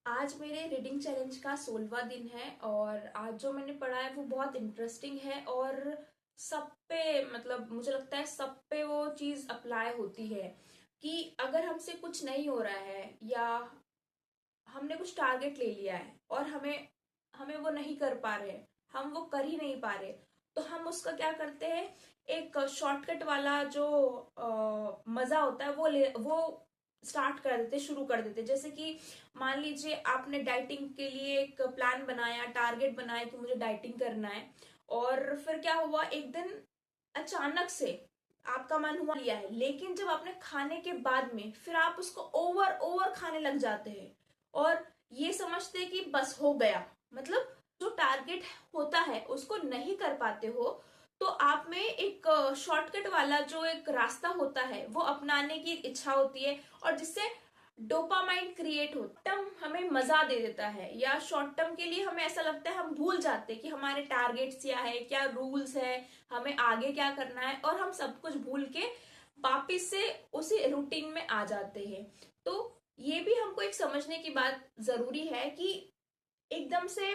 आज मेरे reading challenge का 16वां दिन है और आज जो मैंने पढ़ा है वो बहुत इंटरेस्टिंग है और सब पे मतलब मुझे लगता है सब पे वो चीज अप्लाई होती है कि अगर हमसे कुछ नहीं हो रहा है या हमने कुछ टारगेट ले लिया है और हमें हमें वो नहीं कर पा रहे, हम वो कर ही नहीं पा रहे, तो हम उसका क्या करते हैं, एक शॉर्टकट वाला जो मजा होता है वो स्टार्ट कर देते, शुरू कर देते। जैसे कि मान लीजिए आपने डाइटिंग के लिए एक प्लान बनाया, टारगेट बनाया कि मुझे डाइटिंग करना है, और फिर क्या हुआ, एक दिन अचानक से आपका मन हुआ लिया है, लेकिन जब आपने खाने के बाद में फिर आप उसको ओवर ओवर खाने लग जाते हैं और ये समझते हैं कि बस हो गया, मतलब जो टारगेट होता है उसको नहीं कर पाते हो, तो आप में एक शॉर्टकट वाला जो एक रास्ता होता है वो अपनाने की इच्छा होती है और जिससे डोपामाइन क्रिएट होता टर्म हमें मजा दे देता है, या शॉर्ट टर्म के लिए हमें ऐसा लगता है, हम भूल जाते हैं कि हमारे टारगेट्स क्या है, क्या रूल्स है, हमें आगे क्या करना है, और हम सब कुछ भूल के वापिस से उसी रूटीन में आ जाते हैं। तो ये भी हमको एक समझने की बात जरूरी है कि एकदम से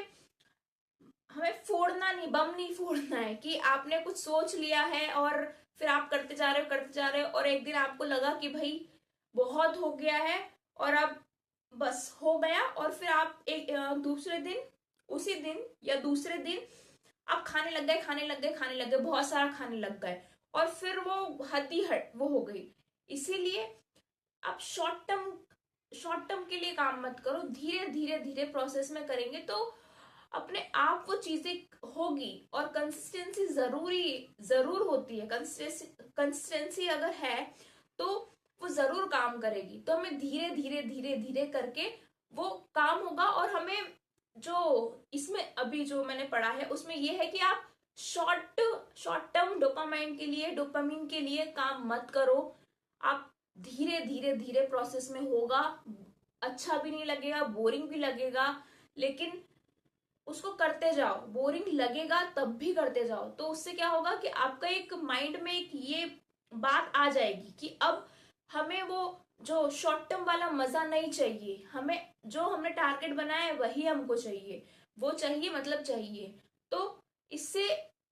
हमें फोड़ना नहीं, बम नहीं फोड़ना है कि आपने कुछ सोच लिया है और फिर आप करते जा रहे हो और एक दिन आपको लगा कि भाई बहुत हो गया है और अब बस हो गया, और फिर आप एक दूसरे दिन, उसी दिन या दूसरे दिन आप खाने लग गए, बहुत सारा खाने लग गए, और फिर वो हद ही हट वो हो गई। इसीलिए आप शॉर्ट टर्म के लिए काम मत करो, धीरे धीरे धीरे प्रोसेस में करेंगे तो अपने आप वो चीजें होगी। और कंसिस्टेंसी जरूर होती है, कंसिस्टेंसी अगर है तो वो जरूर काम करेगी। तो हमें धीरे धीरे धीरे धीरे करके वो काम होगा। और हमें जो इसमें अभी जो मैंने पढ़ा है उसमें ये है कि आप शॉर्ट टर्म डोपामिन के लिए काम मत करो। आप धीरे धीरे धीरे प्रोसेस में होगा, अच्छा भी नहीं लगेगा, बोरिंग भी लगेगा, लेकिन उसको करते जाओ, बोरिंग लगेगा तब भी करते जाओ। तो उससे क्या होगा कि आपका एक माइंड में एक ये बात आ जाएगी कि अब हमें वो जो शॉर्ट टर्म वाला मजा नहीं चाहिए, हमें जो हमने टारगेट बनाया है वही हमको चाहिए, वो चाहिए मतलब चाहिए। तो इससे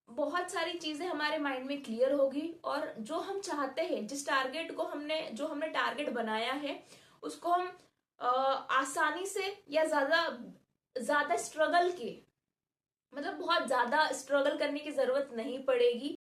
बहुत सारी चीजें हमारे माइंड में क्लियर होगी और जो हम चाहते हैं, जिस टारगेट को हमने टारगेट बनाया है उसको हम आसानी से या ज्यादा ज्यादा स्ट्रगल के, मतलब बहुत ज्यादा स्ट्रगल करने की जरूरत नहीं पड़ेगी।